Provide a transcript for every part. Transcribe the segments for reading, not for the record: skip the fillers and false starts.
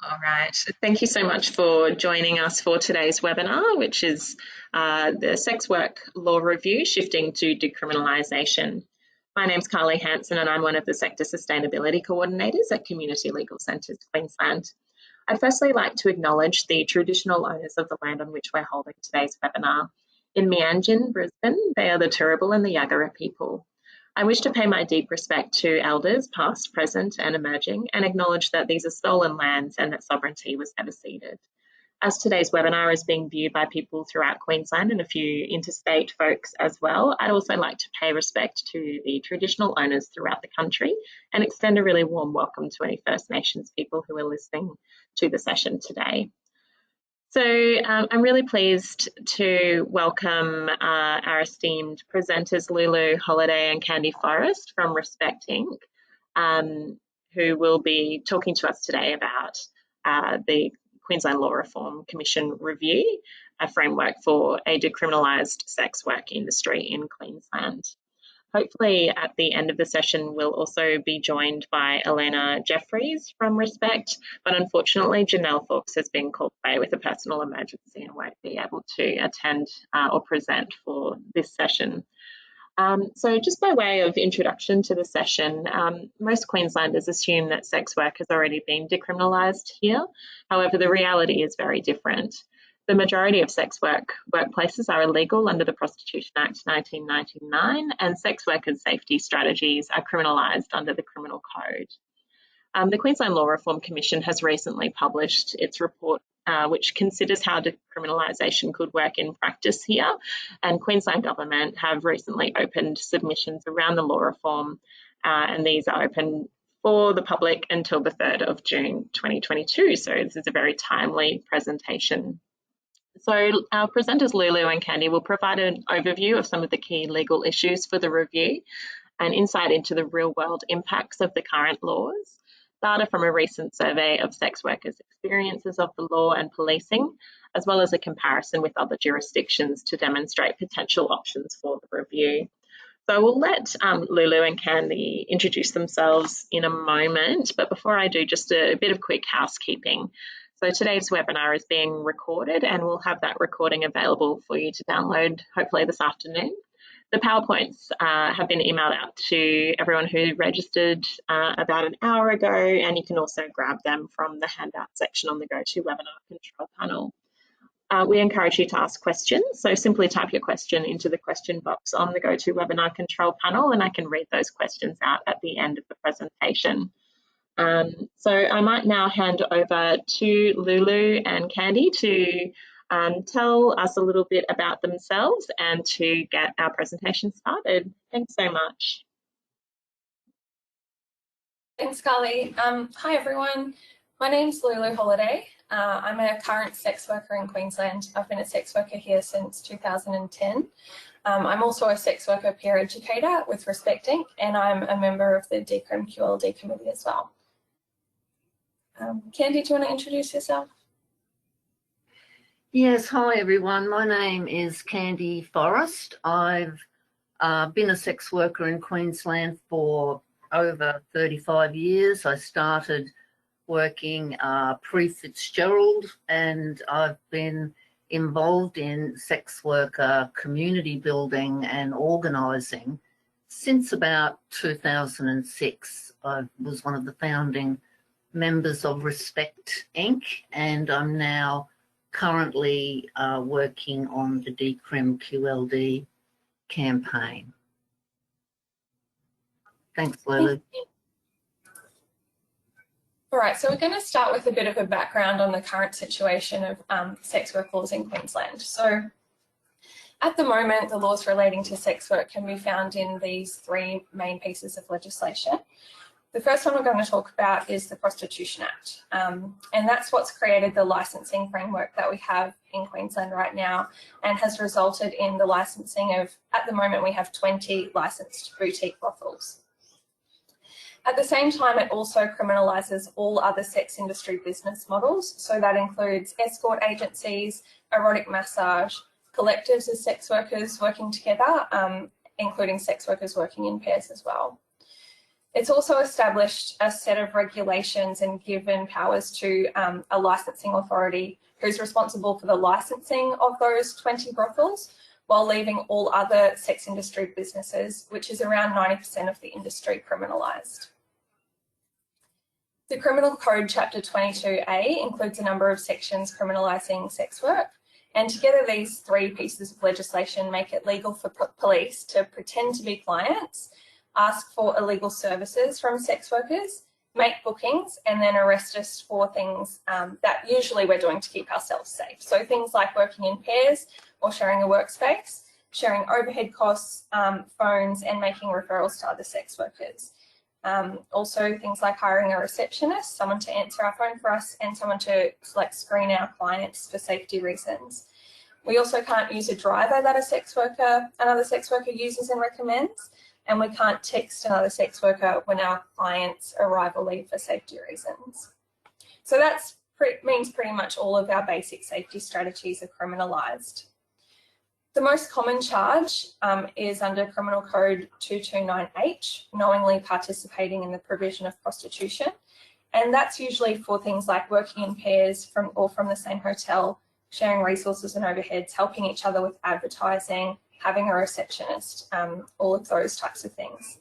All right. Thank you so much for joining us for today's webinar, which is the Sex Work Law Review, Shifting to Decriminalisation. My name's Carly Hanson and I'm one of the Sector Sustainability Coordinators at Community Legal Centres Queensland. I'd firstly like to acknowledge the traditional owners of the land on which we're holding today's webinar. In Meanjin, Brisbane, they are the Turrbal and the Yagara people. I wish to pay my deep respect to elders, past, present and emerging, and acknowledge that these are stolen lands and that sovereignty was never ceded. As today's webinar is being viewed by people throughout Queensland and a few interstate folks as well, I'd also like to pay respect to the traditional owners throughout the country and extend a really warm welcome to any First Nations people who are listening to the session today. So I'm really pleased to welcome our esteemed presenters Lulu Holiday and Candy Forrest from Respect Inc., who will be talking to us today about the Queensland Law Reform Commission review, a framework for a decriminalised sex work industry in Queensland. Hopefully at the end of the session, we'll also be joined by Elena Jeffries from Respect, but unfortunately Janelle Fawkes has been called away with a personal emergency and won't be able to attend or present for this session. So just by way of introduction to the session, most Queenslanders assume that sex work has already been decriminalised here. However, the reality is very different. The majority of sex workplaces are illegal under the Prostitution Act 1999, and sex workers' safety strategies are criminalised under the Criminal Code. The Queensland Law Reform Commission has recently published its report which considers how decriminalisation could work in practice here, and Queensland Government have recently opened submissions around the law reform, and these are open for the public until the 3rd of June 2022, so this is a very timely presentation. So our presenters Lulu and Candy will provide an overview of some of the key legal issues for the review and insight into the real-world impacts of the current laws, data from a recent survey of sex workers' experiences of the law and policing, as well as a comparison with other jurisdictions to demonstrate potential options for the review. So we'll let Lulu and Candy introduce themselves in a moment, but before I do, just a bit of quick housekeeping. So today's webinar is being recorded and we'll have that recording available for you to download hopefully this afternoon. The PowerPoints have been emailed out to everyone who registered about an hour ago, and you can also grab them from the handout section on the GoToWebinar control panel. We encourage you to ask questions, so simply type your question into the question box on the GoToWebinar control panel and I can read those questions out at the end of the presentation. So I might now hand over to Lulu and Candy to tell us a little bit about themselves and to get our presentation started. Thanks so much. Thanks, Carly. Hi, everyone. My name's Lulu Holiday. I'm a current sex worker in Queensland. I've been a sex worker here since 2010. I'm also a sex worker peer educator with Respect Inc. and I'm a member of the Decrim QLD committee as well. Candy, do you want to introduce yourself? Yes, hi everyone. My name is Candy Forrest. I've been a sex worker in Queensland for over 35 years. I started working pre-Fitzgerald and I've been involved in sex worker community building and organising since about 2006. I was one of the founding members of Respect Inc. and I'm now currently working on the Decrim QLD campaign. Thanks, Lulu. All right, so we're going to start with a bit of a background on the current situation of sex work laws in Queensland. So at the moment, the laws relating to sex work can be found in these three main pieces of legislation. The first one we're going to talk about is the Prostitution Act, and that's what's created the licensing framework that we have in Queensland right now and has resulted in the licensing of, at the moment we have 20 licensed boutique brothels. At the same time, it also criminalises all other sex industry business models, so that includes escort agencies, erotic massage, collectives of sex workers working together, including sex workers working in pairs as well. It's also established a set of regulations and given powers to a licensing authority who's responsible for the licensing of those 20 brothels, while leaving all other sex industry businesses, which is around 90% of the industry, criminalised. The Criminal Code Chapter 22A includes a number of sections criminalising sex work, and together these three pieces of legislation make it legal for police to pretend to be clients, ask for illegal services from sex workers, make bookings, and then arrest us for things that usually we're doing to keep ourselves safe. So things like working in pairs or sharing a workspace, sharing overhead costs, phones, and making referrals to other sex workers. Also things like hiring a receptionist, someone to answer our phone for us, and someone to screen our clients for safety reasons. We also can't use a driver that another sex worker uses and recommends, and we can't text another sex worker when our clients arrive or leave for safety reasons. So that means pretty much all of our basic safety strategies are criminalised. The most common charge is under Criminal Code 229H, knowingly participating in the provision of prostitution. And that's usually for things like working in pairs from the same hotel, sharing resources and overheads, helping each other with advertising, having a receptionist, all of those types of things.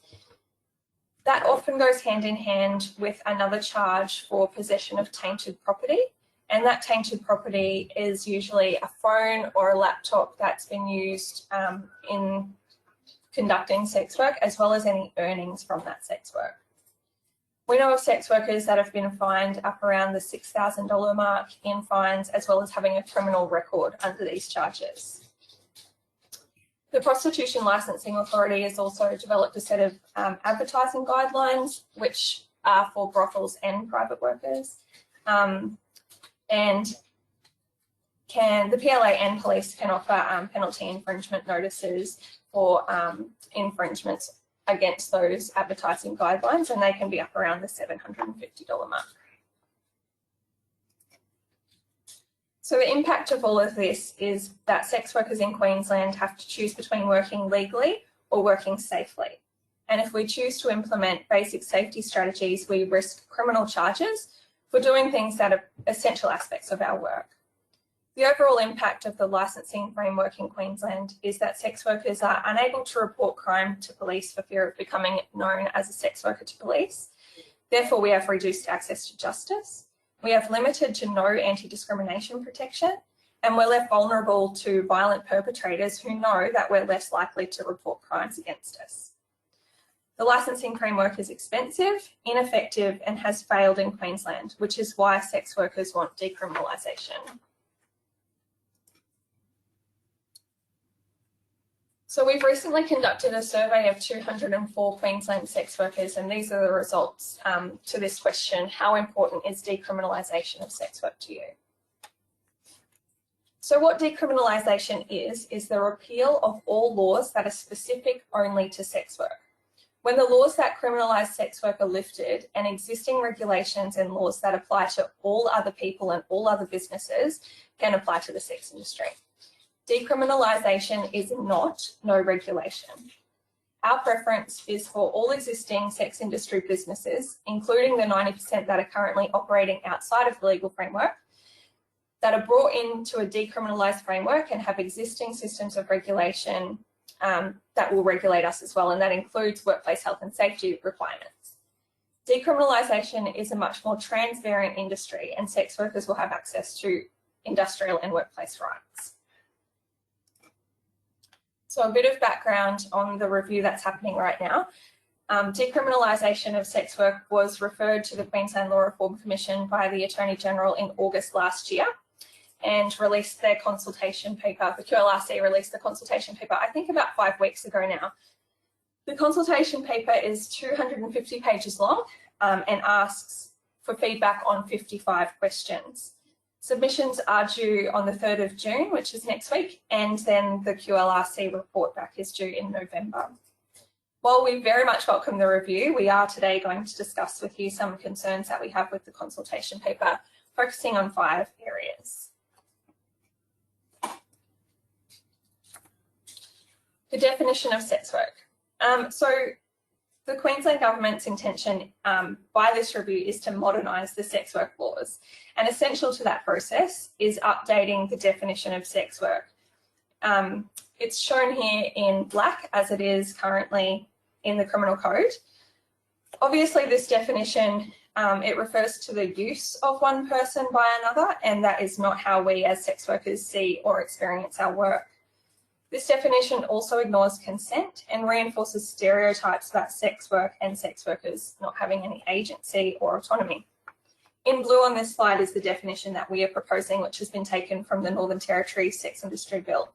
That often goes hand in hand with another charge for possession of tainted property. And that tainted property is usually a phone or a laptop that's been used in conducting sex work, as well as any earnings from that sex work. We know of sex workers that have been fined up around the $6,000 mark in fines, as well as having a criminal record under these charges. The Prostitution Licensing Authority has also developed a set of advertising guidelines, which are for brothels and private workers. And the PLA and police can offer penalty infringement notices for infringements against those advertising guidelines, and they can be up around the $750 mark. So the impact of all of this is that sex workers in Queensland have to choose between working legally or working safely. And if we choose to implement basic safety strategies, we risk criminal charges for doing things that are essential aspects of our work. The overall impact of the licensing framework in Queensland is that sex workers are unable to report crime to police for fear of becoming known as a sex worker to police. Therefore, we have reduced access to justice. We have limited to no anti-discrimination protection, and we're left vulnerable to violent perpetrators who know that we're less likely to report crimes against us. The licensing framework is expensive, ineffective, and has failed in Queensland, which is why sex workers want decriminalisation. So we've recently conducted a survey of 204 Queensland sex workers, and these are the results to this question: how important is decriminalisation of sex work to you? So what decriminalisation is the repeal of all laws that are specific only to sex work. When the laws that criminalise sex work are lifted, and existing regulations and laws that apply to all other people and all other businesses can apply to the sex industry. Decriminalisation is not no regulation. Our preference is for all existing sex industry businesses, including the 90% that are currently operating outside of the legal framework, that are brought into a decriminalised framework and have existing systems of regulation that will regulate us as well, and that includes workplace health and safety requirements. Decriminalisation is a much more transparent industry, and sex workers will have access to industrial and workplace rights. So a bit of background on the review that's happening right now. Decriminalisation of sex work was referred to the Queensland Law Reform Commission by the Attorney General in August last year and released their consultation paper. The QLRC released the consultation paper, I think about 5 weeks ago now. The consultation paper is 250 pages long and asks for feedback on 55 questions. Submissions are due on the 3rd of June, which is next week, and then the QLRC report back is due in November. While we very much welcome the review, we are today going to discuss with you some concerns that we have with the consultation paper, focusing on 5 areas. The definition of sex work. So The Queensland Government's intention by this review is to modernise the sex work laws, and essential to that process is updating the definition of sex work. It's shown here in black as it is currently in the Criminal Code. Obviously, this definition, it refers to the use of one person by another, and that is not how we as sex workers see or experience our work. This definition also ignores consent and reinforces stereotypes about sex work and sex workers not having any agency or autonomy. In blue on this slide is the definition that we are proposing, which has been taken from the Northern Territory Sex Industry Bill.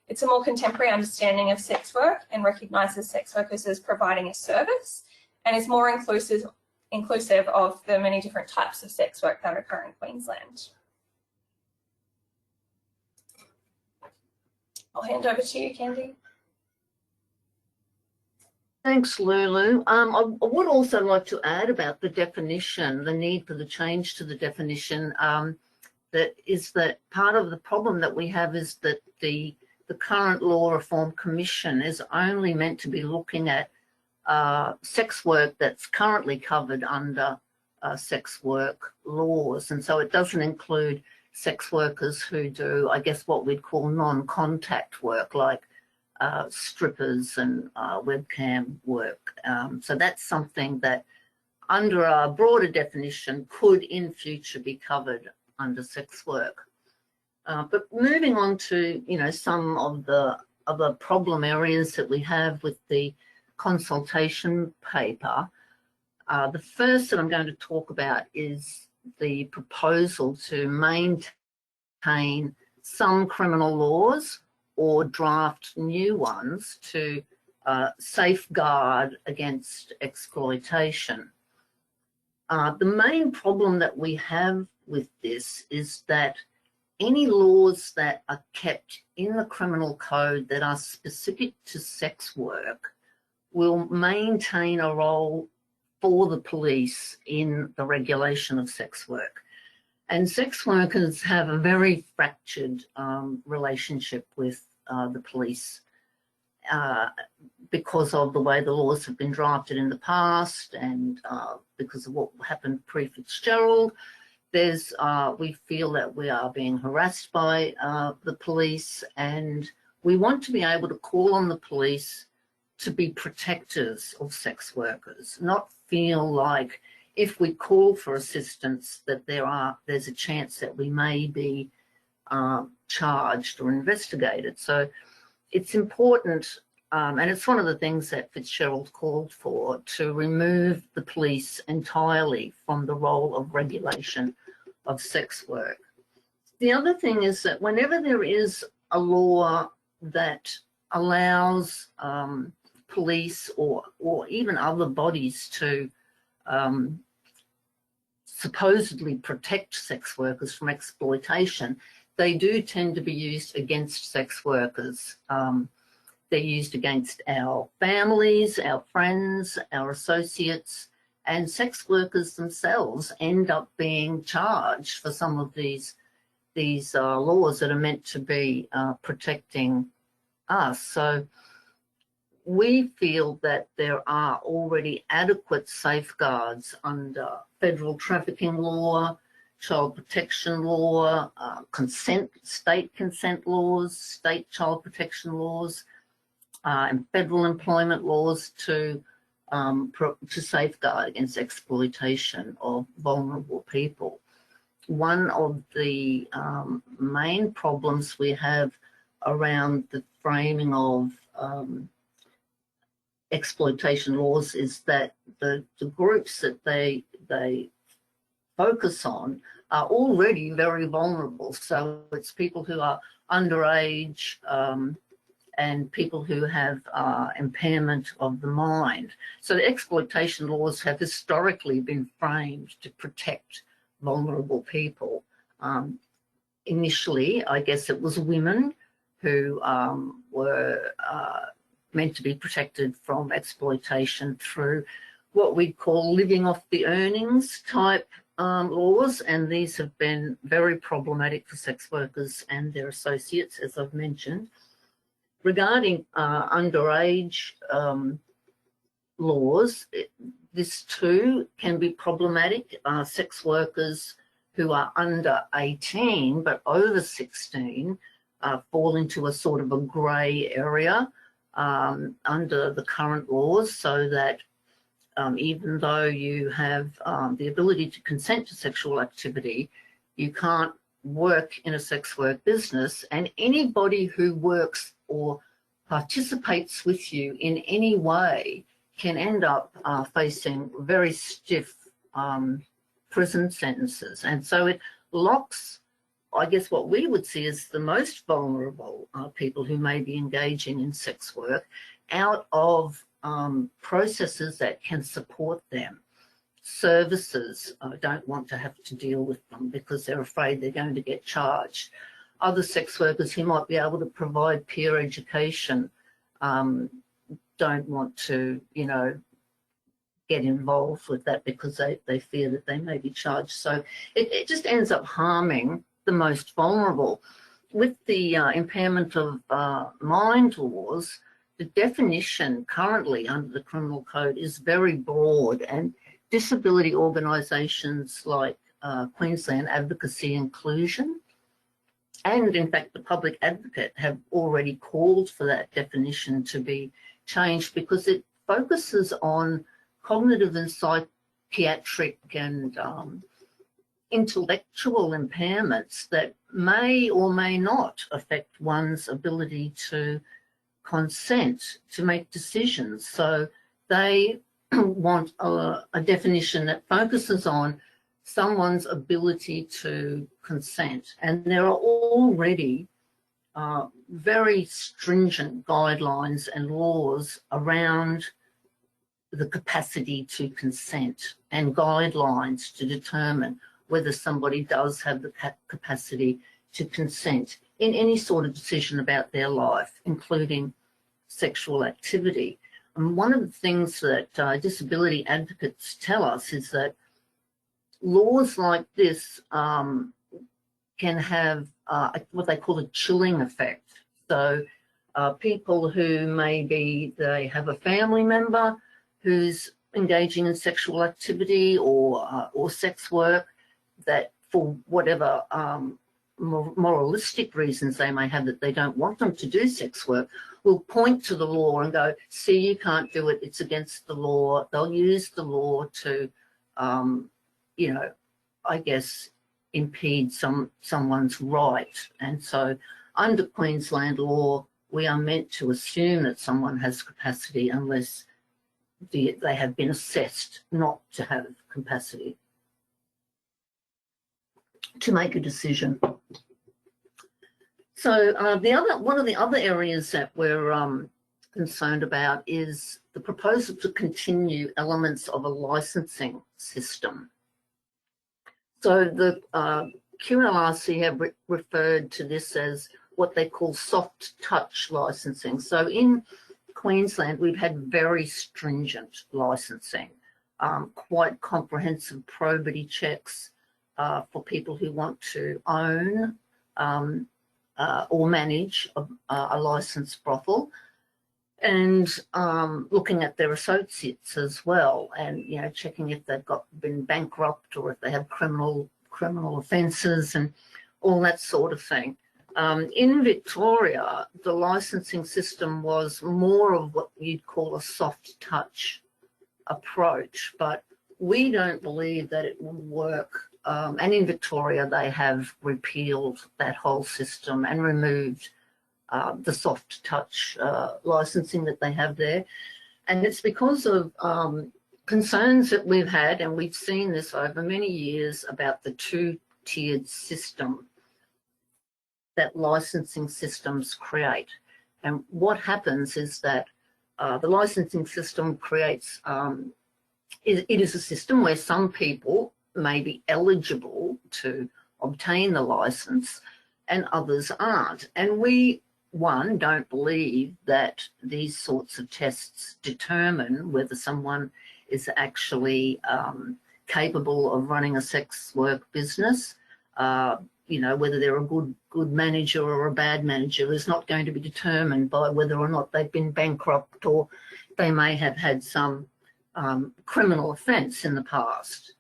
It's a more contemporary understanding of sex work and recognises sex workers as providing a service, and is more inclusive of the many different types of sex work that occur in Queensland. I'll hand over to you, Candy. Thanks, Lulu. I would also like to add about the definition, the need for the change to the definition, that part of the problem that we have is that the current Law Reform Commission is only meant to be looking at sex work that's currently covered under sex work laws, and so it doesn't include sex workers who do, I guess, what we'd call non-contact work, like strippers and webcam work. So that's something that under a broader definition could in future be covered under sex work. But moving on to, some of the other problem areas that we have with the consultation paper, the first that I'm going to talk about is the proposal to maintain some criminal laws or draft new ones to safeguard against exploitation. The main problem that we have with this is that any laws that are kept in the criminal code that are specific to sex work will maintain a role for the police in the regulation of sex work. And sex workers have a very fractured relationship with the police because of the way the laws have been drafted in the past, and because of what happened pre-Fitzgerald. We feel that we are being harassed by the police, and we want to be able to call on the police to be protectors of sex workers, not feel like if we call for assistance that there's a chance that we may be charged or investigated. So it's important, and it's one of the things that Fitzgerald called for, to remove the police entirely from the role of regulation of sex work. The other thing is that whenever there is a law that allows police or even other bodies to supposedly protect sex workers from exploitation, they do tend to be used against sex workers. They're used against our families, our friends, our associates, and sex workers themselves end up being charged for some of these laws that are meant to be protecting us. So we feel that there are already adequate safeguards under federal trafficking law, child protection law, state consent laws, state child protection laws, and federal employment laws to safeguard against exploitation of vulnerable people. One of the main problems we have around the framing of exploitation laws is that the groups that they focus on are already very vulnerable. So it's people who are underage and people who have impairment of the mind. So the exploitation laws have historically been framed to protect vulnerable people. Initially, I guess it was women who were meant to be protected from exploitation through what we call living off the earnings type laws, and these have been very problematic for sex workers and their associates, as I've mentioned. Regarding underage laws, this too can be problematic. Sex workers who are under 18 but over 16 fall into a sort of a grey area under the current laws, so that even though you have the ability to consent to sexual activity, you can't work in a sex work business, and anybody who works or participates with you in any way can end up facing very stiff prison sentences. And so it locks, I guess, what we would see as the most vulnerable people who may be engaging in sex work out of processes that can support them. Services don't want to have to deal with them because they're afraid they're going to get charged. Other sex workers who might be able to provide peer education don't want to, you know, get involved with that because they fear that they may be charged. So it just ends up harming the most vulnerable. With the impairment of mind laws, the definition currently under the criminal code is very broad, and disability organisations like Queensland Advocacy Inclusion and in fact the Public Advocate have already called for that definition to be changed because it focuses on cognitive and psychiatric and intellectual impairments that may or may not affect one's ability to consent, to make decisions. So they want a definition that focuses on someone's ability to consent. And there are already very stringent guidelines and laws around the capacity to consent and guidelines to determine whether somebody does have the capacity to consent in any sort of decision about their life, including sexual activity. And one of the things that disability advocates tell us is that laws like this can have what they call a chilling effect. So people who maybe they have a family member who's engaging in sexual activity or sex work, that for whatever moralistic reasons they may have that they don't want them to do sex work, will point to the law and go, see, you can't do it, it's against the law. They'll use the law to, you know, I guess, impede someone's right. And so under Queensland law, we are meant to assume that someone has capacity unless they have been assessed not to have capacity to make a decision. So one of the other areas that we're concerned about is the proposal to continue elements of a licensing system. So the QLRC have referred to this as what they call soft touch licensing. So in Queensland, we've had very stringent licensing, quite comprehensive probity checks for people who want to own or manage a licensed brothel, and looking at their associates as well, and you know, checking if they've been bankrupt or if they have criminal offences and all that sort of thing. In Victoria, the licensing system was more of what you'd call a soft touch approach, but we don't believe that it will work. And in Victoria, they have repealed that whole system and removed the soft touch licensing that they have there. And it's because of concerns that we've had, and we've seen this over many years, about the two-tiered system that licensing systems create. And what happens is that the licensing system creates, it is a system where some people may be eligible to obtain the license and others aren't. And we, one, don't believe that these sorts of tests determine whether someone is actually capable of running a sex work business. You know, whether they're a good manager or a bad manager is not going to be determined by whether or not they've been bankrupt or they may have had some criminal offence in the past.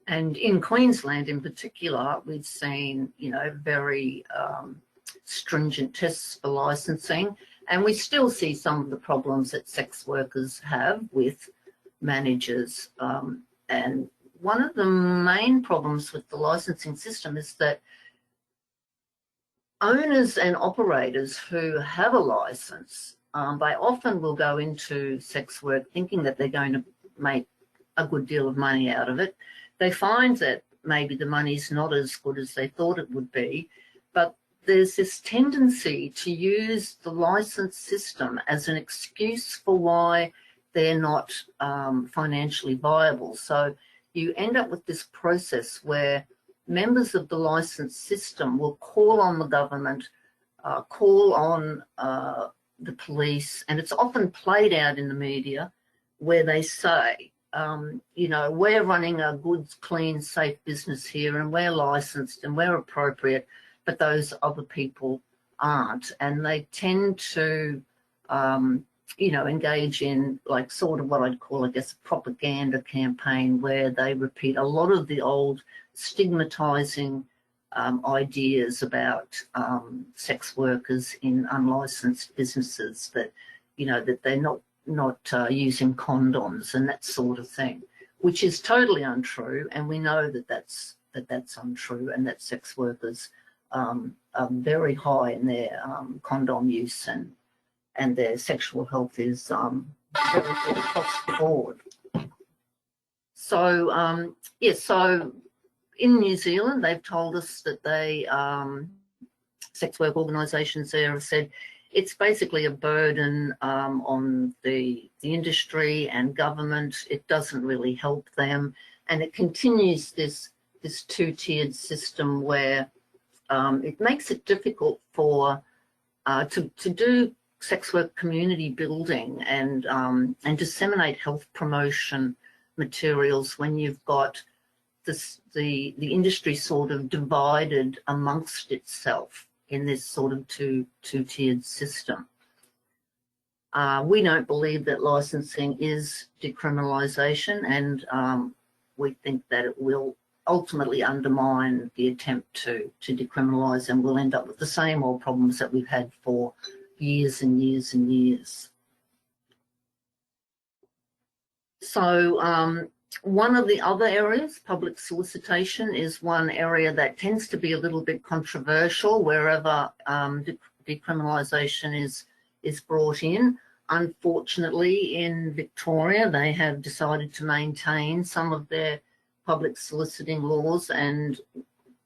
And in Queensland in particular, we've seen, you know, very stringent tests for licensing, and we still see some of the problems that sex workers have with managers. And one of the main problems with the licensing system is that owners and operators who have a license, they often will go into sex work thinking that they're going to make a good deal of money out of it. They find that maybe the money's not as good as they thought it would be, but there's this tendency to use the license system as an excuse for why they're not financially viable. So you end up with this process where members of the license system will call on the government, call on the police, and it's often played out in the media where they say, you know, we're running a good, clean, safe business here and we're licensed and we're appropriate, but those other people aren't. And they tend to, you know, engage in like sort of what I'd call, I guess, a propaganda campaign where they repeat a lot of the old stigmatizing ideas about sex workers in unlicensed businesses, that, you know, that they're not using condoms and that sort of thing, which is totally untrue. And we know that that's untrue, and that sex workers are very high in their condom use, and their sexual health is very good across the board. So yes, so in New Zealand, they've told us that they sex work organisations there have said it's basically a burden on the industry and government. It doesn't really help them, and it continues this two-tiered system where it makes it difficult for to do sex work community building and disseminate health promotion materials when you've got the industry sort of divided amongst itself in this sort of two-tiered system. We don't believe that licensing is decriminalisation, and we think that it will ultimately undermine the attempt to decriminalise, and we'll end up with the same old problems that we've had for years and years and years. So one of the other areas, public solicitation, is one area that tends to be a little bit controversial wherever decriminalisation is brought in. Unfortunately, in Victoria, they have decided to maintain some of their public soliciting laws, and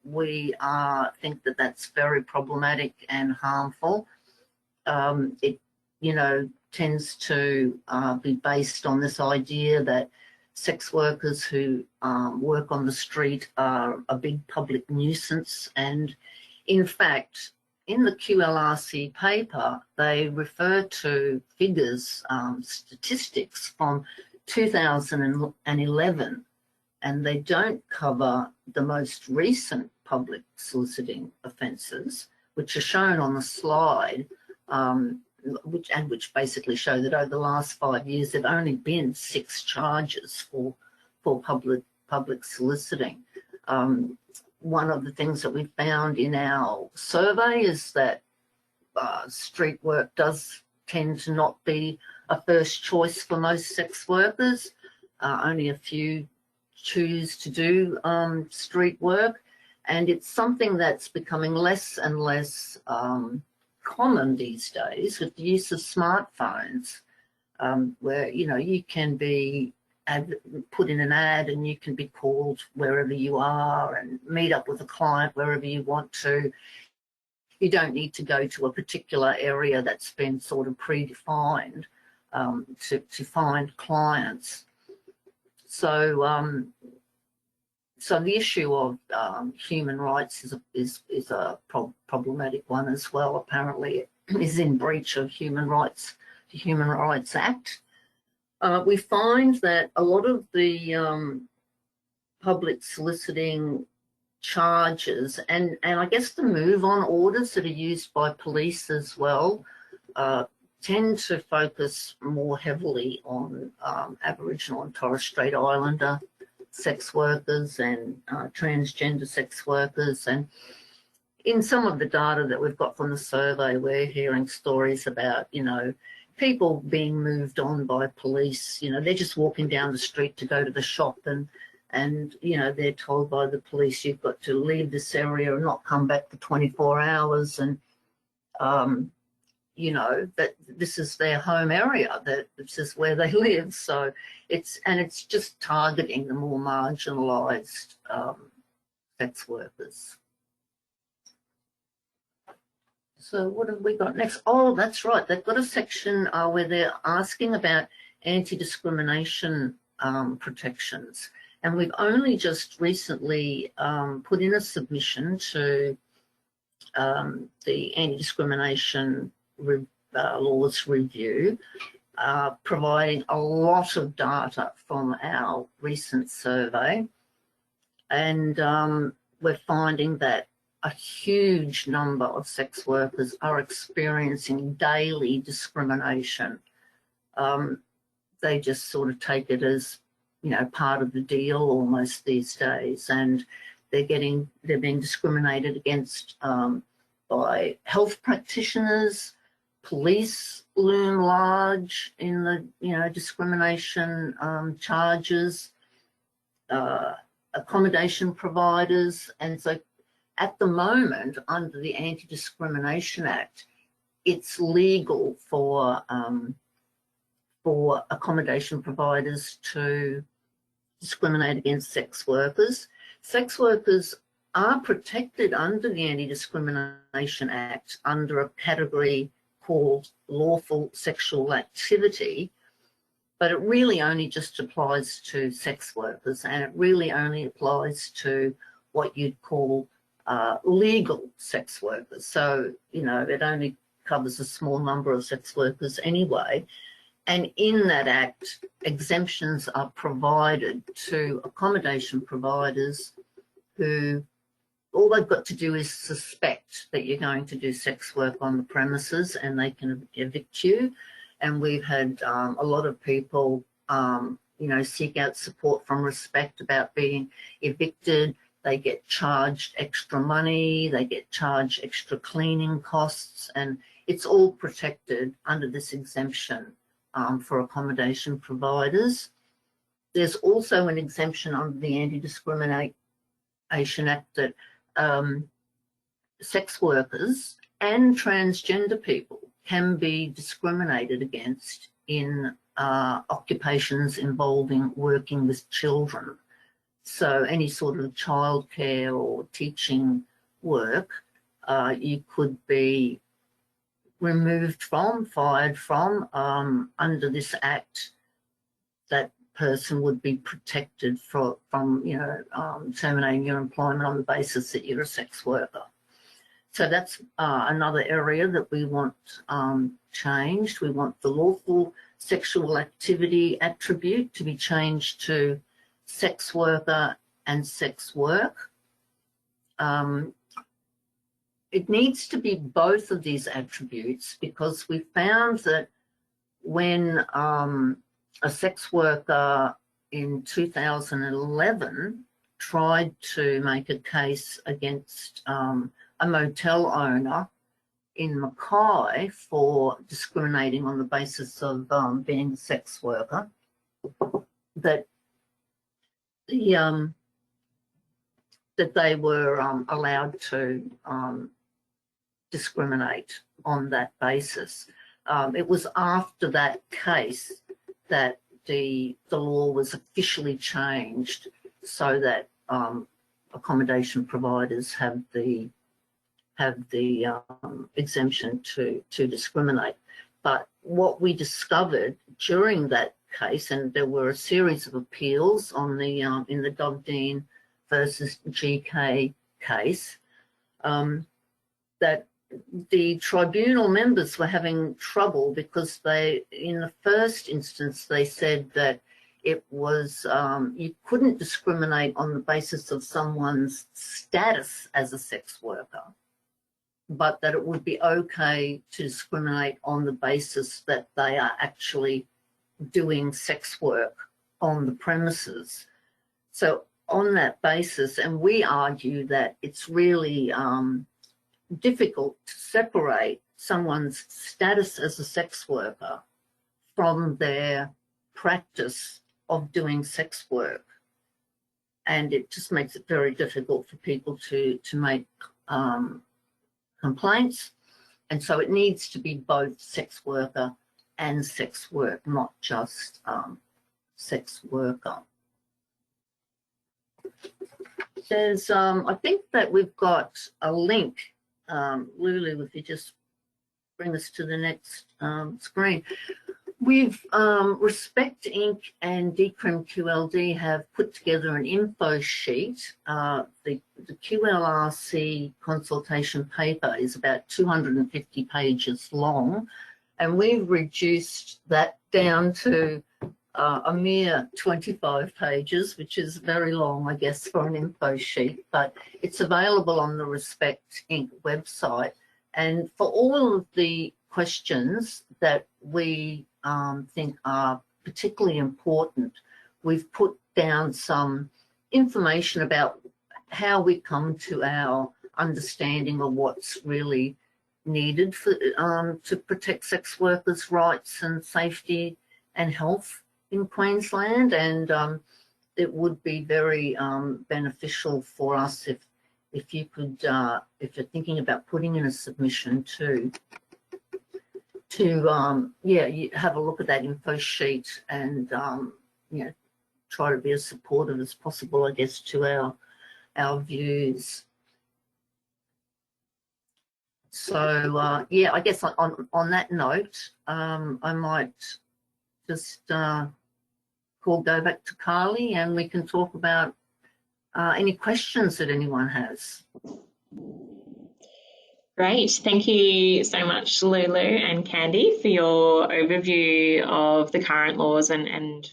we think that that's very problematic and harmful. It, you know, tends to be based on this idea that sex workers who work on the street are a big public nuisance. And in fact, in the QLRC paper, they refer to figures, statistics from 2011, and they don't cover the most recent public soliciting offences, which are shown on the slide, which basically show that over the last 5 years there've only been 6 charges for public soliciting. One of the things that we found in our survey is that street work does tend to not be a first choice for most sex workers. Only a few choose to do street work, and it's something that's becoming less and less common these days with the use of smartphones, where, you know, you can be put in an ad and you can be called wherever you are and meet up with a client wherever you want to. You don't need to go to a particular area that's been sort of predefined to find clients. So so the issue of human rights is a problematic one as well. Apparently, it is in breach of human rights, the Human Rights Act. We find that a lot of the public soliciting charges and I guess the move-on orders that are used by police as well tend to focus more heavily on Aboriginal and Torres Strait Islander sex workers and transgender sex workers. And in some of the data that we've got from the survey, we're hearing stories about, you know, people being moved on by police. You know, they're just walking down the street to go to the shop, and you know, they're told by the police, you've got to leave this area and not come back for 24 hours. And, you know, that this is their home area, that this is where they live. So it's just targeting the more marginalised sex workers. So what have we got next? Oh, that's right. They've got a section where they're asking about anti-discrimination protections. And we've only just recently put in a submission to the Anti-Discrimination Laws Review, providing a lot of data from our recent survey. And we're finding that a huge number of sex workers are experiencing daily discrimination. They just sort of take it as, you know, part of the deal almost these days, and they're being discriminated against by health practitioners. Police loom large in the, you know, discrimination charges, accommodation providers. And so at the moment, under the Anti-Discrimination Act, it's legal for accommodation providers to discriminate against sex workers. Sex workers are protected under the Anti-Discrimination Act under a category called lawful sexual activity, but it really only just applies to sex workers, and it really only applies to what you'd call legal sex workers. So, you know, it only covers a small number of sex workers anyway. And in that act, exemptions are provided to accommodation providers who all they've got to do is suspect that you're going to do sex work on the premises, and they can evict you. And we've had a lot of people, you know, seek out support from Respect about being evicted. They get charged extra money, they get charged extra cleaning costs, and it's all protected under this exemption for accommodation providers. There's also an exemption under the Anti-Discrimination Act that sex workers and transgender people can be discriminated against in occupations involving working with children. So any sort of childcare or teaching work, you could be removed from, fired from. Under this act, that person would be protected from you know, terminating your employment on the basis that you're a sex worker. So that's another area that we want changed. We want the lawful sexual activity attribute to be changed to sex worker and sex work. It needs to be both of these attributes, because we found that when a sex worker in 2011 tried to make a case against a motel owner in Mackay for discriminating on the basis of being a sex worker, that they were allowed to discriminate on that basis. It was after that case that the law was officially changed so that accommodation providers have the exemption to discriminate. But what we discovered during that case, and there were a series of appeals on the in the Dovdean versus GK case, that the tribunal members were having trouble because they, in the first instance, they said that it was, you couldn't discriminate on the basis of someone's status as a sex worker, but that it would be okay to discriminate on the basis that they are actually doing sex work on the premises. So on that basis, and we argue that it's really difficult to separate someone's status as a sex worker from their practice of doing sex work. And it just makes it very difficult for people to make complaints. And so it needs to be both sex worker and sex work, not just sex worker. There's, I think that we've got a link, Lulu, if you just bring us to the next screen. We've, Respect Inc. and Decrim QLD have put together an info sheet. The QLRC consultation paper is about 250 pages long, and we've reduced that down to a mere 25 pages, which is very long, I guess, for an info sheet, but it's available on the Respect Inc. website. And for all of the questions that we think are particularly important, we've put down some information about how we come to our understanding of what's really needed for to protect sex workers' rights and safety and health in Queensland. And it would be very beneficial for us if you could, if you're thinking about putting in a submission to yeah, you have a look at that info sheet and you know, try to be as supportive as possible, I guess, to our views. So yeah, I guess on that note, I might just go back to Carly, and we can talk about any questions that anyone has. Great. Thank you so much, Lulu and Candy, for your overview of the current laws and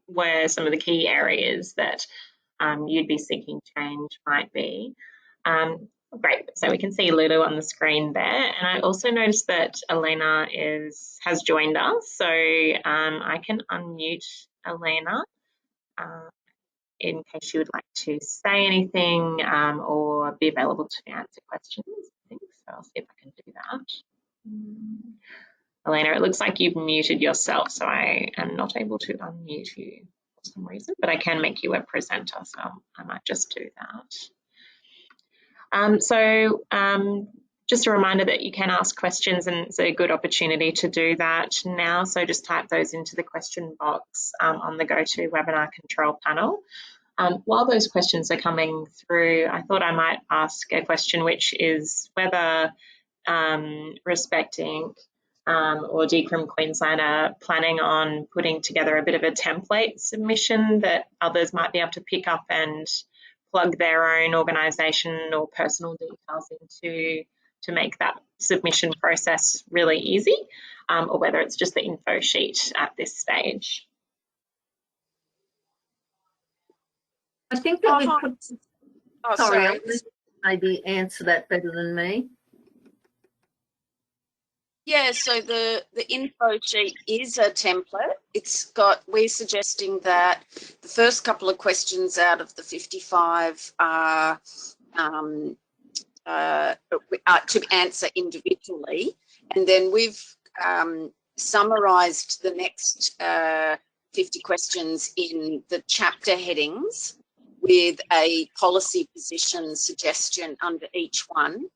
where some of the key areas that you'd be seeking change might be. Great. So we can see Lulu on the screen there. And I also noticed that Elena has joined us. So I can unmute Elena in case you would like to say anything or be available to answer questions. I think so. I'll see if I can do that. Elena, it looks like you've muted yourself, so I am not able to unmute you for some reason, but I can make you a presenter, so I might just do that. Just a reminder that you can ask questions, and it's a good opportunity to do that now. So just type those into the question box on the GoToWebinar control panel. While those questions are coming through, I thought I might ask a question, which is whether Respect Inc. Or Decrim Queensland are planning on putting together a bit of a template submission that others might be able to pick up and plug their own organisation or personal details into to make that submission process really easy, or whether it's just the info sheet at this stage. I think that we put, sorry, maybe answer that better than me. Yeah, so the info sheet is a template. We're suggesting that the first couple of questions out of the 55 are to answer individually, and then we've summarised the next 50 questions in the chapter headings with a policy position suggestion under each one,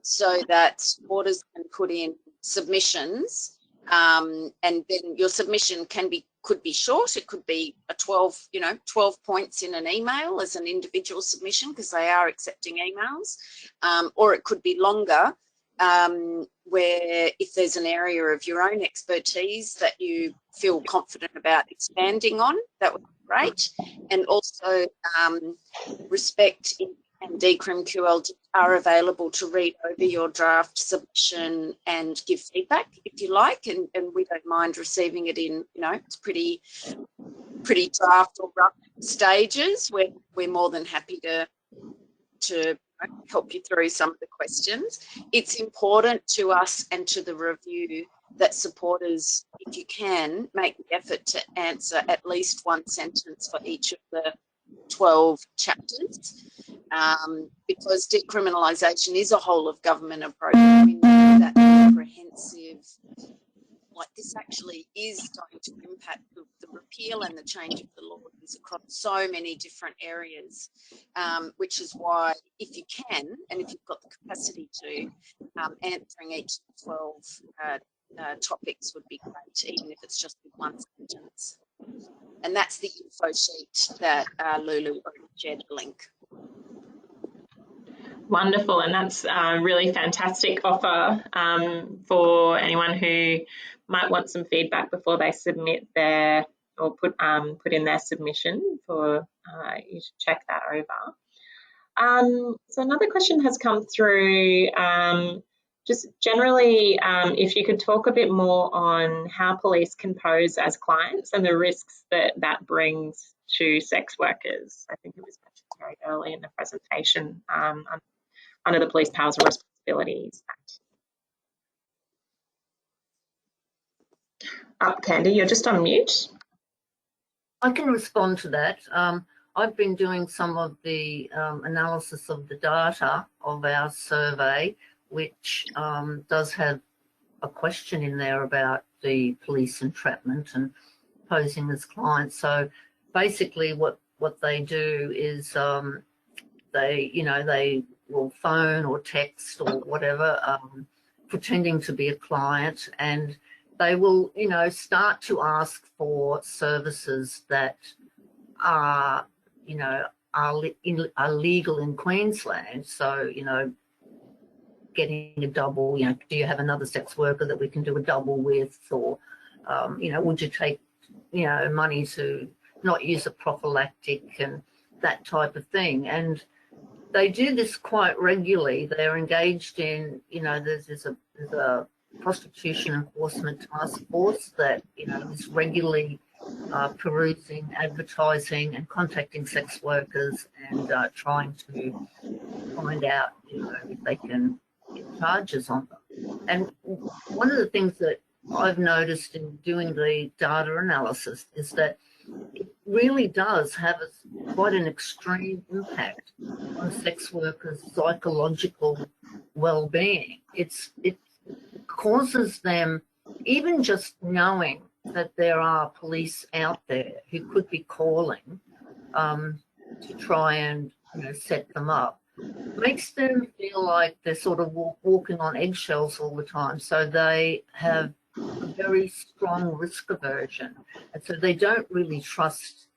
so that supporters can put in submissions, and then your submission could be short. It could be a 12 points in an email as an individual submission, because they are accepting emails, or it could be longer, where if there's an area of your own expertise that you feel confident about expanding on, that would be great. And also Respect and Decrim QLD are available to read over your draft submission and give feedback if you like, and we don't mind receiving it in, it's pretty draft or rough stages. We're more than happy to help you through some of the questions. It's important to us and to the review that supporters, if you can, make the effort to answer at least one sentence for each of the 12 chapters, because decriminalisation is a whole of government approach. We know that comprehensive, like this actually is going to impact the repeal and the change of the laws across so many different areas, which is why, if you can, and if you've got the capacity to, answering each 12 topics would be great, even if it's just with one sentence. And that's the info sheet that Lulu already shared the link. Wonderful, and that's a really fantastic offer for anyone who might want some feedback before they submit their, or put in their submission, for you to check that over. So another question has come through, just generally, if you could talk a bit more on how police can pose as clients and the risks that that brings to sex workers. I think it was mentioned very early in the presentation, under the Police Powers and Responsibilities Act. Candy, you're just on mute. I can respond to that. I've been doing some of the analysis of the data of our survey, which does have a question in there about the police entrapment and posing as clients. So basically what they do is they will phone or text or whatever, pretending to be a client, and they will, start to ask for services that are, are legal in Queensland. So, getting a double, do you have another sex worker that we can do a double with? Or, would you take, money to not use a prophylactic and that type of thing. And they do this quite regularly. They're engaged in, there's a prostitution enforcement task force that, is regularly perusing, advertising and contacting sex workers and trying to find out, if they can get charges on them. And one of the things that I've noticed in doing the data analysis is that it really does have quite an extreme impact on sex workers' psychological well-being. It causes them, even just knowing that there are police out there who could be calling to try and set them up, makes them feel like they're sort of walking on eggshells all the time. So they have a very strong risk aversion, and so they don't really trust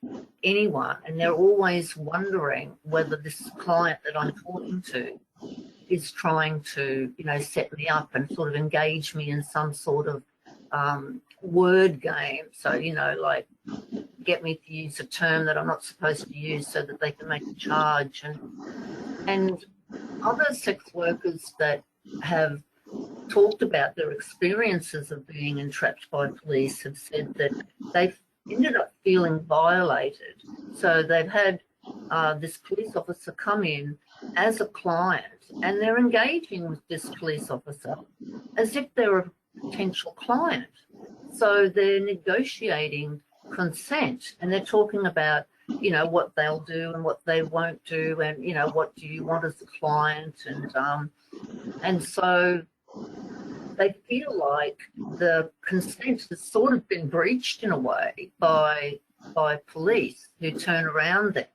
anyone, and they're always wondering whether this client that I'm talking to is trying to, set me up and sort of engage me in some sort of word game. So, like get me to use a term that I'm not supposed to use so that they can make a charge. And other sex workers that have talked about their experiences of being entrapped by police have said that they've ended up feeling violated. So they've had this police officer come in as a client, and they're engaging with this police officer as if they're a potential client. So they're negotiating consent, and they're talking about, what they'll do and what they won't do, and, what do you want as a client, and so they feel like the consent has sort of been breached in a way by police who turn around them.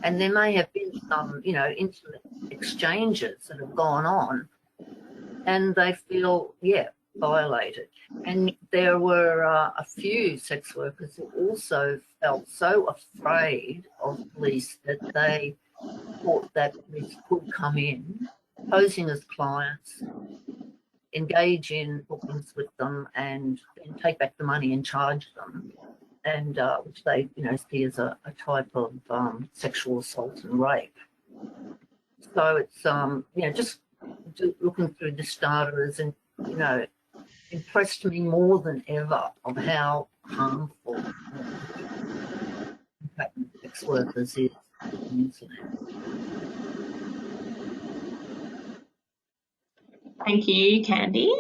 And there may have been some, intimate exchanges that have gone on, and they feel, violated. And there were a few sex workers who also felt so afraid of police that they thought that police could come in, posing as clients, engage in bookings with them, and then take back the money and charge them, and which they see as a type of sexual assault and rape. So it's just looking through this data has impressed me more than ever of how harmful sex workers is in New Zealand. Thank you, Candy.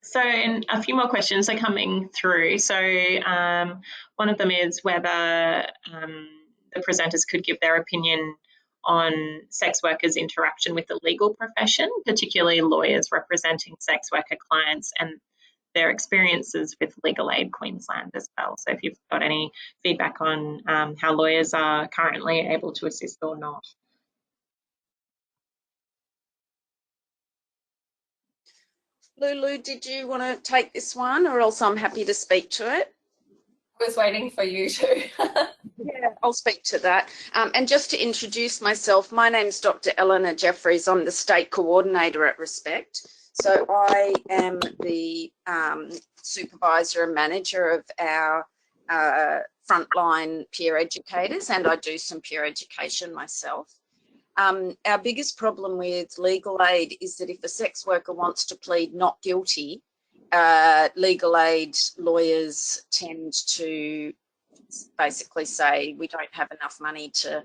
So a few more questions are coming through. So one of them is whether the presenters could give their opinion on sex workers' interaction with the legal profession, particularly lawyers representing sex worker clients and their experiences with Legal Aid Queensland as well. So if you've got any feedback on how lawyers are currently able to assist or not. Lulu, did you want to take this one, or else I'm happy to speak to it? I was waiting for you to. Yeah, I'll speak to that. And just to introduce myself, my name's Dr. Eleanor Jeffries. I'm the State Coordinator at Respect. So I am the supervisor and manager of our frontline peer educators, and I do some peer education myself. Our biggest problem with legal aid is that if a sex worker wants to plead not guilty, legal aid lawyers tend to basically say, we don't have enough money to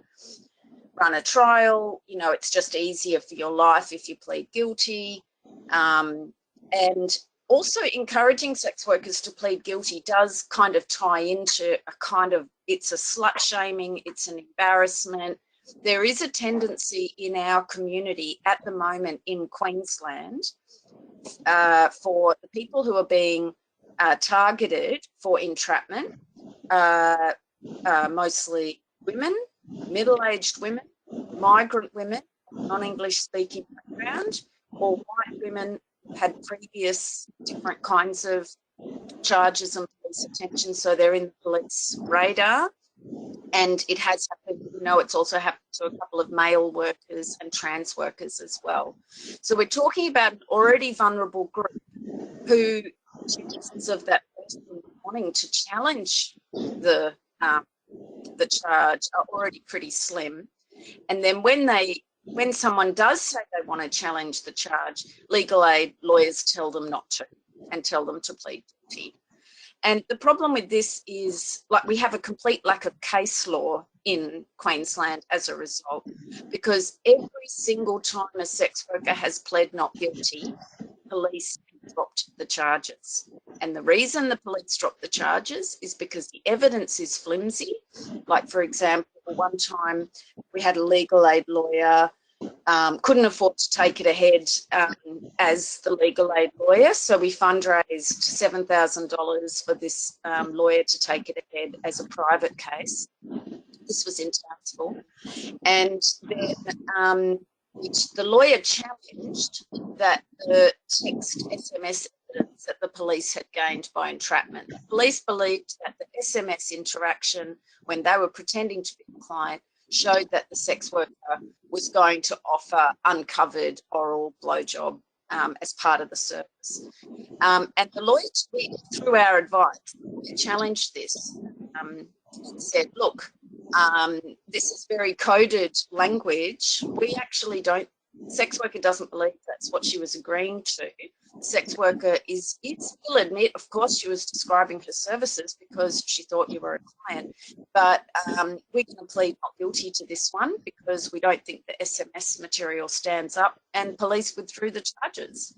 run a trial, you know, it's just easier for your life if you plead guilty. And also encouraging sex workers to plead guilty does kind of tie into a kind of, it's a slut shaming, it's an embarrassment. There is a tendency in our community at the moment in Queensland for the people who are being targeted for entrapment, mostly women, middle-aged women, migrant women, non-English speaking background, or white women who've had previous different kinds of charges and police attention, so they're in the police radar. And it has happened, you know, it's also happened to a couple of male workers and trans workers as well. So we're talking about an already vulnerable group who, chances of that person wanting to challenge the charge are already pretty slim. And then when someone does say they want to challenge the charge, legal aid lawyers tell them not to and tell them to plead guilty. And the problem with this is, like, we have a complete lack of case law in Queensland as a result, because every single time a sex worker has pled not guilty, police dropped the charges. And the reason the police dropped the charges is because the evidence is flimsy. Like, for example, one time we had a legal aid lawyer couldn't afford to take it ahead as the legal aid lawyer, so we fundraised $7,000 for this lawyer to take it ahead as a private case. This was in Townsville. And then the lawyer challenged that the text SMS evidence that the police had gained by entrapment. The police believed that the SMS interaction, when they were pretending to be the client, showed that the sex worker was going to offer uncovered oral blowjob as part of the service. And the lawyer, through our advice, challenged this and said, look, this is very coded language. We actually don't, sex worker doesn't believe that's what she was agreeing to. Sex worker will admit, of course, she was describing her services because she thought you were a client, but we're going to plead not guilty to this one because we don't think the SMS material stands up, and police withdrew the charges.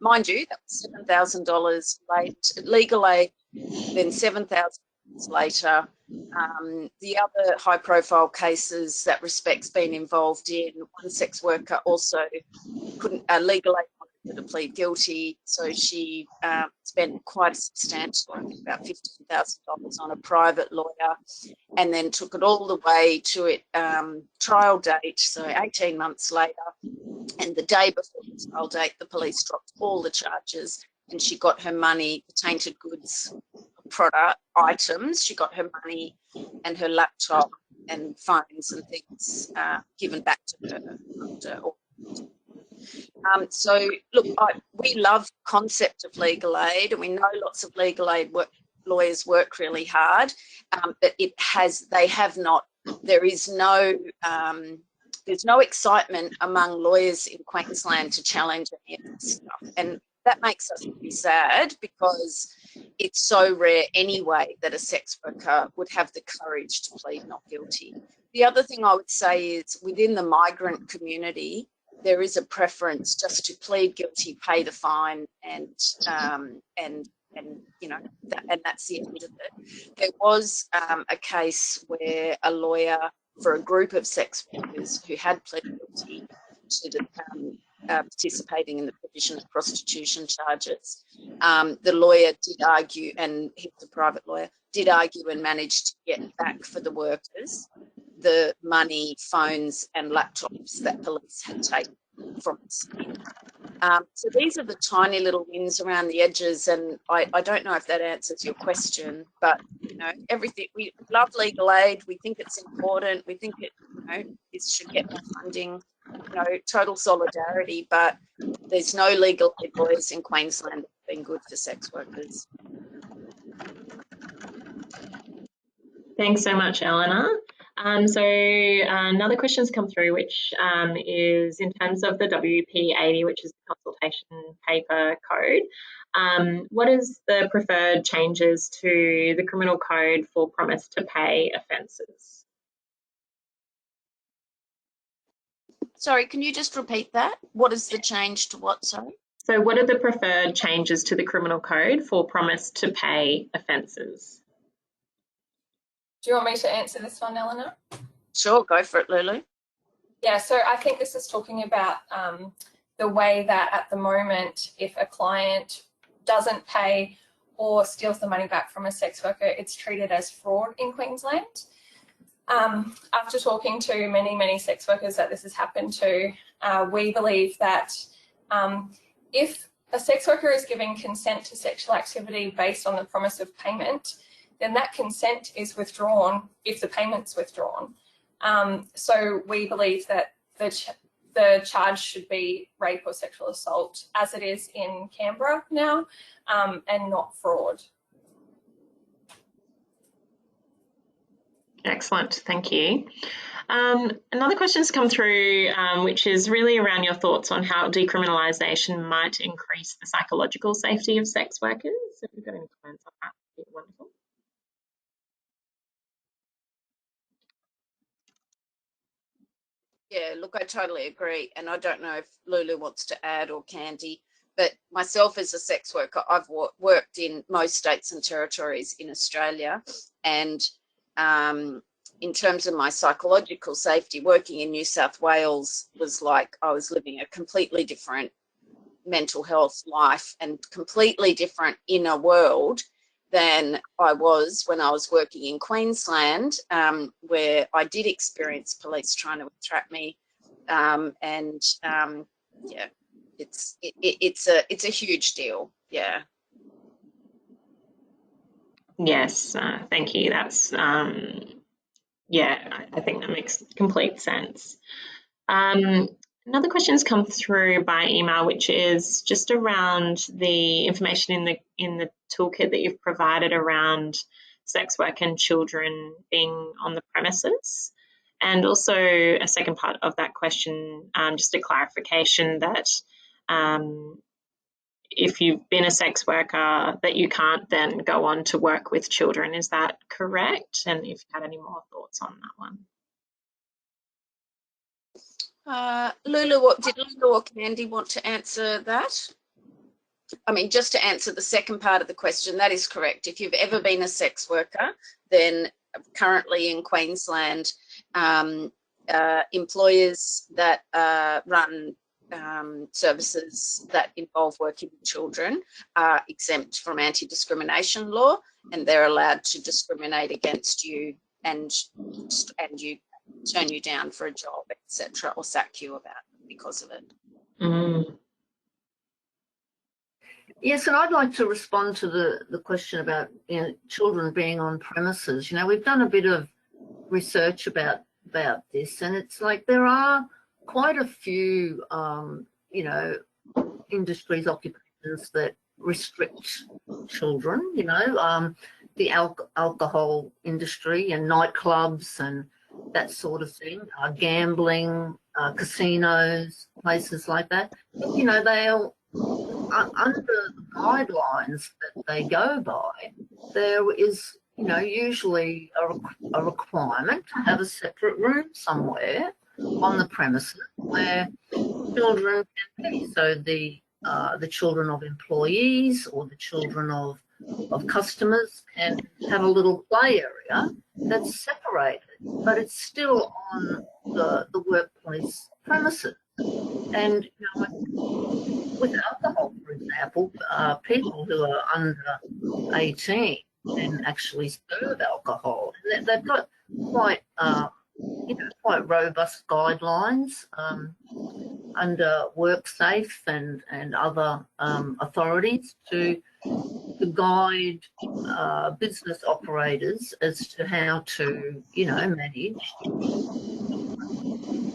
Mind you, that was $7,000 late, legal aid, then $7,000 later. The other high-profile cases that Respect's been involved in, one sex worker also couldn't, legal aid wanted to plead guilty, so she spent quite a substantial, I think about $15,000 on a private lawyer, and then took it all the way to it trial date, so 18 months later, and the day before the trial date, the police dropped all the charges, and she got her money, the tainted goods product items, she got her money and her laptop and phones and things given back to her. So look, we love the concept of legal aid, and we know lots of legal aid lawyers work really hard, but there's no excitement among lawyers in Queensland to challenge any of this stuff, and that makes us really sad because it's so rare anyway that a sex worker would have the courage to plead not guilty. The other thing I would say is within the migrant community, there is a preference just to plead guilty, pay the fine, and you know, that's the end of it. There was a case where a lawyer for a group of sex workers who had pled guilty to participating in the provision of prostitution charges. The lawyer did argue, and he was a private lawyer, did argue and managed to get back for the workers the money, phones and laptops that police had taken from the scene. So these are the tiny little wins around the edges, and I don't know if that answers your question, but you know, everything, we love legal aid, we think it's important, we think it, you know, it should get more funding, you know, total solidarity, but there's no legal aid lawyers in Queensland that have been good for sex workers. Thanks so much, Eleanor. So another question's come through, which is in terms of the WP80, which is the consultation paper code. What is the preferred changes to the criminal code for promise to pay offences? Sorry, can you just repeat that? What is the change to what, sorry? So what are the preferred changes to the criminal code for promise to pay offences? Do you want me to answer this one, Eleanor? Sure, go for it, Lulu. Yeah, so I think this is talking about the way that at the moment, if a client doesn't pay or steals the money back from a sex worker, it's treated as fraud in Queensland. After talking to many sex workers that this has happened to, we believe that if a sex worker is giving consent to sexual activity based on the promise of payment, then that consent is withdrawn if the payment's withdrawn. So we believe that the charge should be rape or sexual assault, as it is in Canberra now, and not fraud. Excellent, thank you. Another question's come through, which is really around your thoughts on how decriminalisation might increase the psychological safety of sex workers. If you've got any comments on that, that'd be wonderful. Yeah, look, I totally agree. And I don't know if Lulu wants to add, or Candy, but myself as a sex worker, I've worked in most states and territories in Australia. And in terms of my psychological safety, working in New South Wales was like I was living a completely different mental health life and completely different inner world than I was when I was working in Queensland, where I did experience police trying to entrap me, yeah, it's a huge deal. Yeah. Yes, thank you. That's yeah, I think that makes complete sense. Another question's come through by email, which is just around the information in the toolkit that you've provided around sex work and children being on the premises. And also a second part of that question, just a clarification that if you've been a sex worker, that you can't then go on to work with children. Is that correct? And if you had any more thoughts on that one. Lulu, did Lulu or Candy want to answer that? I mean, just to answer the second part of the question, that is correct. If you've ever been a sex worker, then currently in Queensland, employers that run services that involve working with children are exempt from anti-discrimination law, and they're allowed to discriminate against you and you turn you down for a job, etc., or sack you because of it. Mm. Yes, and I'd like to respond to the question about, you know, children being on premises. You know, we've done a bit of research about this, and it's like there are quite a few, you know, industries, occupations that restrict children. You know, the alcohol industry and nightclubs and that sort of thing, gambling, casinos, places like that. You know, they'll, under the guidelines that they go by, there is, you know, usually a requirement to have a separate room somewhere on the premises where children can be. So the children of employees or the children of customers can have a little play area that's separated, but it's still on the workplace premises. And with alcohol, for example, people who are under 18 can actually serve alcohol. They've got quite quite robust guidelines under WorkSafe and other authorities to guide business operators as to how to, manage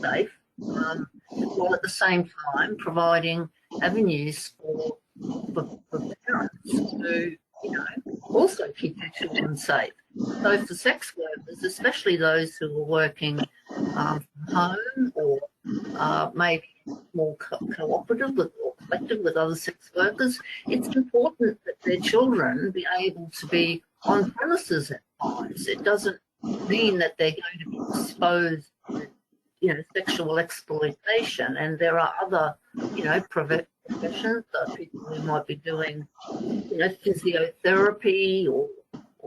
safe, while at the same time providing avenues for parents to, also keep their children safe. So for sex workers, especially those who are working from home or maybe more cooperative or collective with other sex workers, it's important that their children be able to be on premises at times. It doesn't mean that they're going to be exposed to, sexual exploitation. And there are other, professions, people who might be doing, physiotherapy or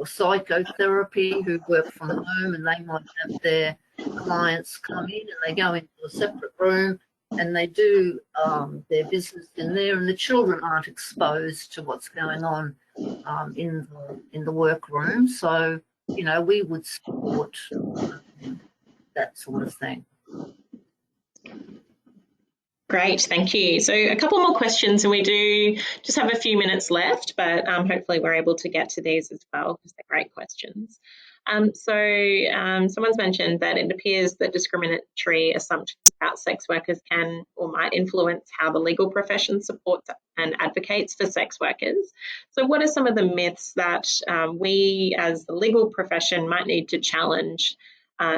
psychotherapy who work from home, and they might have their clients come in and they go into a separate room and they do their business in there, and the children aren't exposed to what's going on in the workroom. So, we would support that sort of thing. Great, thank you. So a couple more questions, and we do just have a few minutes left, but hopefully we're able to get to these as well because they're great questions. Someone's mentioned that it appears that discriminatory assumptions about sex workers can or might influence how the legal profession supports and advocates for sex workers. So what are some of the myths that we as the legal profession might need to challenge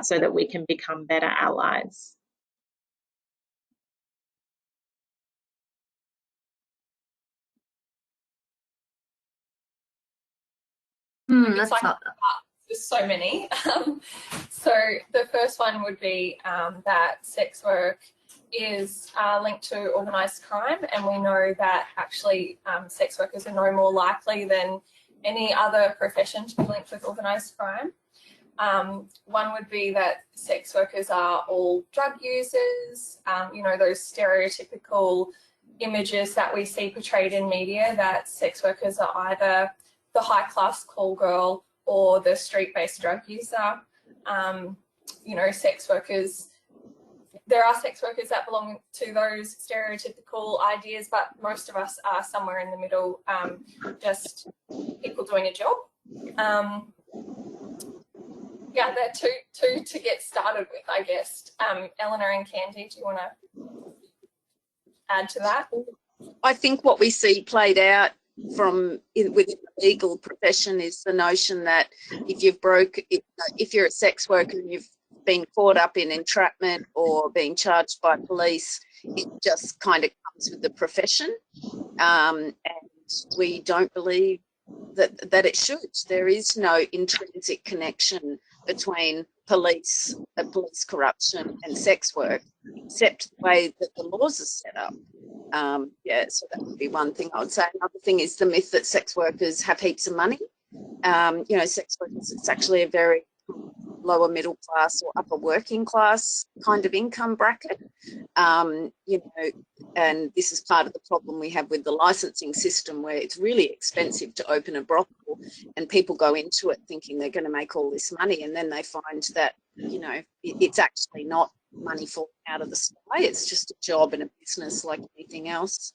so that we can become better allies? It's like there's so many. So the first one would be that sex work is linked to organised crime, and we know that actually sex workers are no more likely than any other profession to be linked with organised crime. One would be that sex workers are all drug users, those stereotypical images that we see portrayed in media, that sex workers are either the high-class call girl or the street-based drug user. Sex workers, there are sex workers that belong to those stereotypical ideas, but most of us are somewhere in the middle, just people doing a job. Yeah, they're two to get started with, I guess. Eleanor and Candy, do you want to add to that? I think what we see played out within the legal profession is the notion that if you're a sex worker and you've been caught up in entrapment or being charged by police, it just kind of comes with the profession, and we don't believe that it should. There is no intrinsic connection between police corruption and sex work, except the way that the laws are set up. So that would be one thing I would say. Another thing is the myth that sex workers have heaps of money. Sex workers, it's actually a very lower middle class or upper working class kind of income bracket. And this is part of the problem we have with the licensing system, where it's really expensive to open a brothel, and people go into it thinking they're going to make all this money, and then they find that, it's actually not money falling out of the sky. It's just a job and a business like anything else.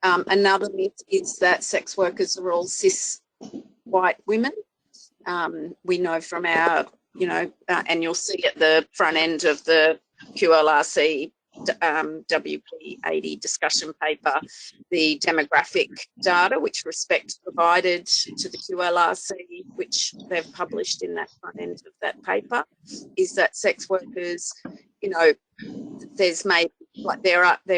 Another myth is that sex workers are all cis white women. We know from our, and you'll see at the front end of the QLRC WP80 discussion paper, the demographic data which Respect provided to the QLRC, which they've published in that front end of that paper, is that sex workers, there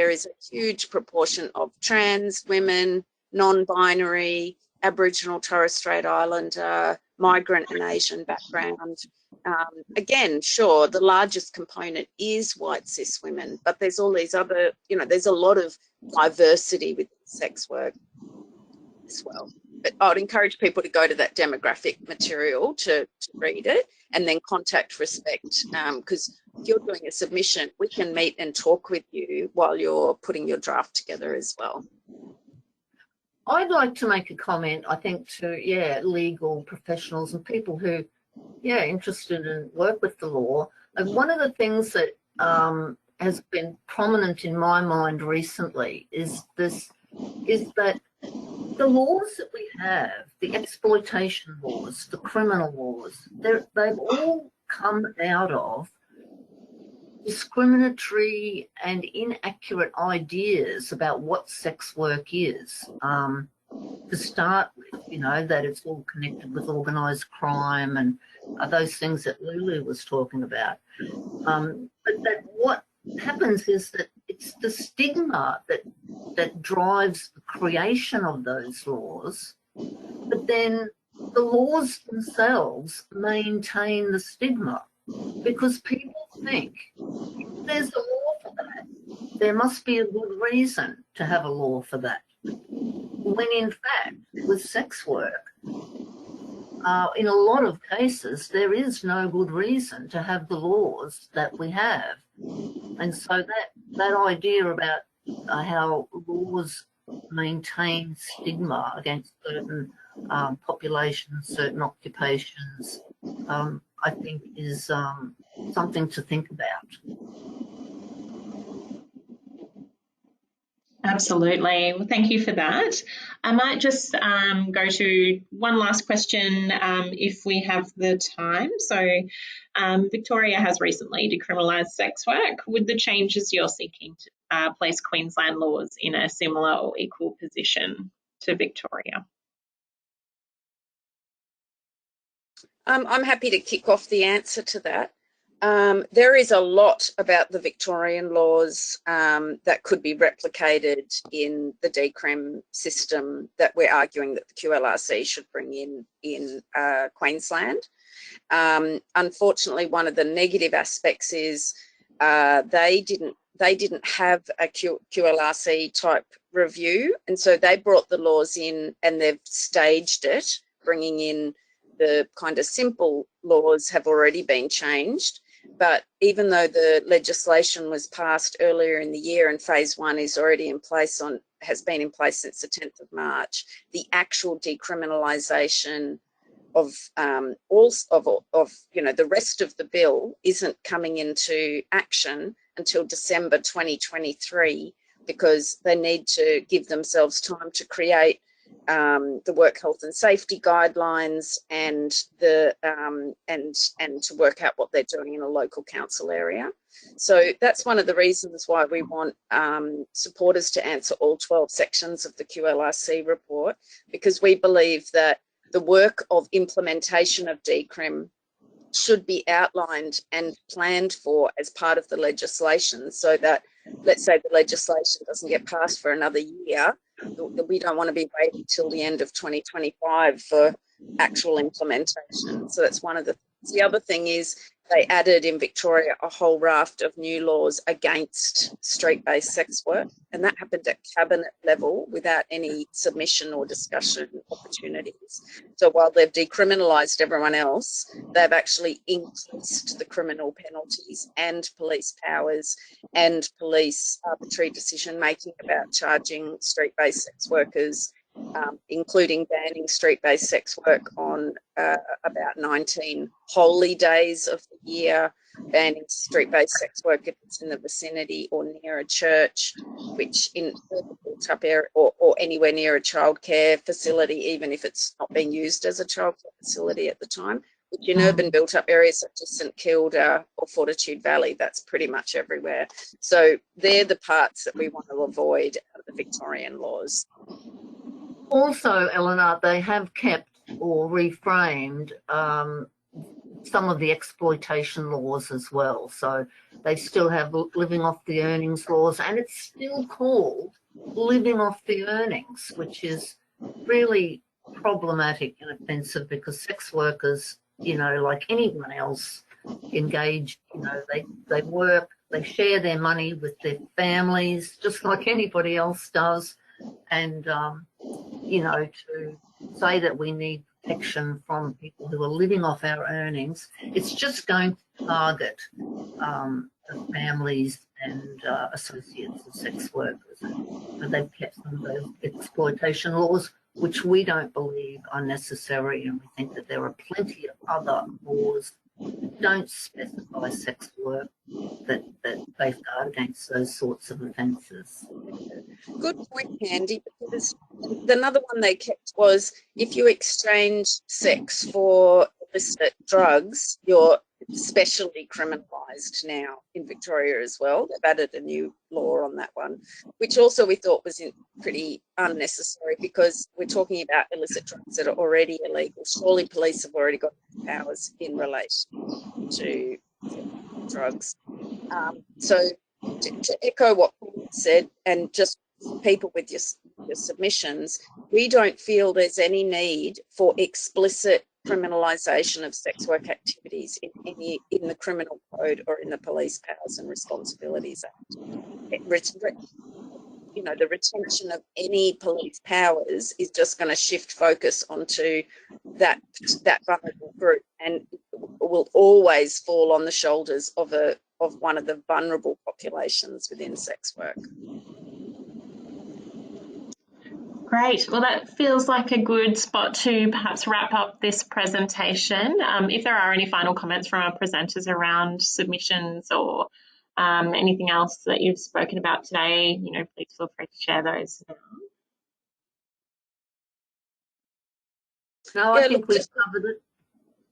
is a huge proportion of trans women, non-binary, Aboriginal, Torres Strait Islander, migrant and Asian background again, sure, the largest component is white cis women, but there's all these other, you know, there's a lot of diversity with sex work as well. But I'd encourage people to go to that demographic material to read it, and then contact Respect, because if you're doing a submission, we can meet and talk with you while you're putting your draft together as well. I'd like to make a comment, I think, to, legal professionals and people who, interested in work with the law. And one of the things that has been prominent in my mind recently is that the laws that we have, the exploitation laws, the criminal laws, they've all come out of discriminatory and inaccurate ideas about what sex work is. To start with, that it's all connected with organised crime and those things that Lulu was talking about. But that what happens is that it's the stigma that drives the creation of those laws, but then the laws themselves maintain the stigma because people think if there's a law for that, there must be a good reason to have a law for that. When in fact, with sex work, in a lot of cases, there is no good reason to have the laws that we have. And so that idea about how laws maintain stigma against certain populations, certain occupations, I think is something to think about. Absolutely. Well, thank you for that. I might just go to one last question if we have the time. So Victoria has recently decriminalised sex work. Would the changes you're seeking to place Queensland laws in a similar or equal position to Victoria? I'm happy to kick off the answer to that. There is a lot about the Victorian laws that could be replicated in the decrim system that we're arguing that the QLRC should bring in Queensland. Unfortunately, one of the negative aspects is they didn't have a QLRC type review, and so they brought the laws in and they've staged it, bringing in the kind of simple laws have already been changed. But even though the legislation was passed earlier in the year and phase 1 is already in place has been in place since the 10th of March, the actual decriminalisation of the rest of the bill isn't coming into action until December 2023, because they need to give themselves time to create the work health and safety guidelines and and to work out what they're doing in a local council area. So that's one of the reasons why we want supporters to answer all 12 sections of the QLRC report, because we believe that the work of implementation of decrim should be outlined and planned for as part of the legislation, so that, let's say the legislation doesn't get passed for another year, we don't want to be waiting till the end of 2025 for actual implementation. So that's one of the things. The other thing is they added in Victoria a whole raft of new laws against street-based sex work, and that happened at cabinet level without any submission or discussion opportunities. So while they've decriminalised everyone else, they've actually increased the criminal penalties and police powers and police arbitrary decision-making about charging street-based sex workers, including banning street-based sex work on about 19 holy days of the year, banning street-based sex work if it's in the vicinity or near a church, which in built up area or anywhere near a childcare facility, even if it's not being used as a childcare facility at the time. Which in urban built-up areas such as St Kilda or Fortitude Valley, that's pretty much everywhere. So they're the parts that we want to avoid out of the Victorian laws. Also, Eleanor, they have kept or reframed some of the exploitation laws as well. So they still have living off the earnings laws, and it's still called living off the earnings, which is really problematic and offensive, because sex workers you know, like anyone else, engaged. You know, they work, they share their money with their families, just like anybody else does. And, you know, to say that we need protection from people who are living off our earnings, it's just going to target the families and associates of sex workers. And they've kept some of those exploitation laws, which we don't believe are necessary, and we think that there are plenty of other laws that don't specify sex work that safeguard against those sorts of offences. Good point, Candy, because another one they kept was if you exchange sex for illicit drugs, you're specially criminalised now in Victoria as well. They've added a new law on that one, which also we thought was pretty unnecessary because we're talking about illicit drugs that are already illegal. Surely police have already got powers in relation to drugs. So to echo what Paul said, and just people with your submissions, we don't feel there's any need for explicit criminalisation of sex work activities in the criminal code or in the Police Powers and Responsibilities Act. You know, the retention of any police powers is just going to shift focus onto that vulnerable group, and will always fall on the shoulders of one of the vulnerable populations within sex work. Great. Well, that feels like a good spot to perhaps wrap up this presentation. If there are any final comments from our presenters around submissions or anything else that you've spoken about today, you know, please feel free to share those now. No, I think we've covered it.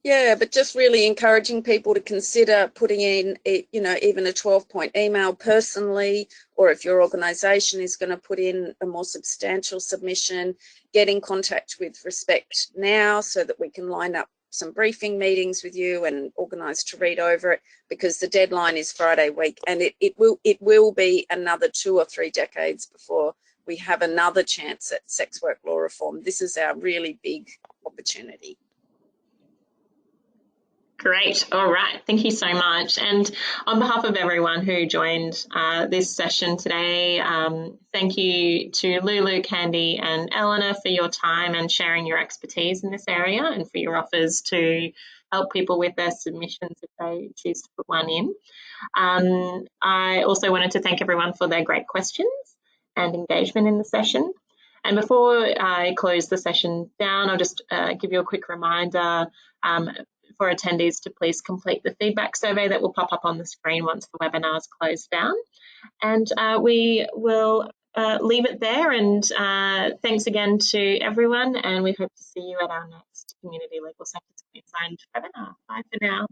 Yeah, but just really encouraging people to consider putting in, you know, even a 12-point email personally, or if your organisation is going to put in a more substantial submission, get in contact with Respect now so that we can line up some briefing meetings with you and organise to read over it, because the deadline is Friday week, and it will be another 2 or 3 decades before we have another chance at sex work law reform. This is our really big opportunity. Great. All right. Thank you so much. And on behalf of everyone who joined this session today, thank you to Lulu, Candy and Eleanor for your time and sharing your expertise in this area, and for your offers to help people with their submissions if they choose to put one in. I also wanted to thank everyone for their great questions and engagement in the session. And before I close the session down, I'll just give you a quick reminder for attendees to please complete the feedback survey that will pop up on the screen once the webinar is closed down. And we will leave it there. And thanks again to everyone. And we hope to see you at our next Community Legal Sectors Queensland webinar. Bye for now.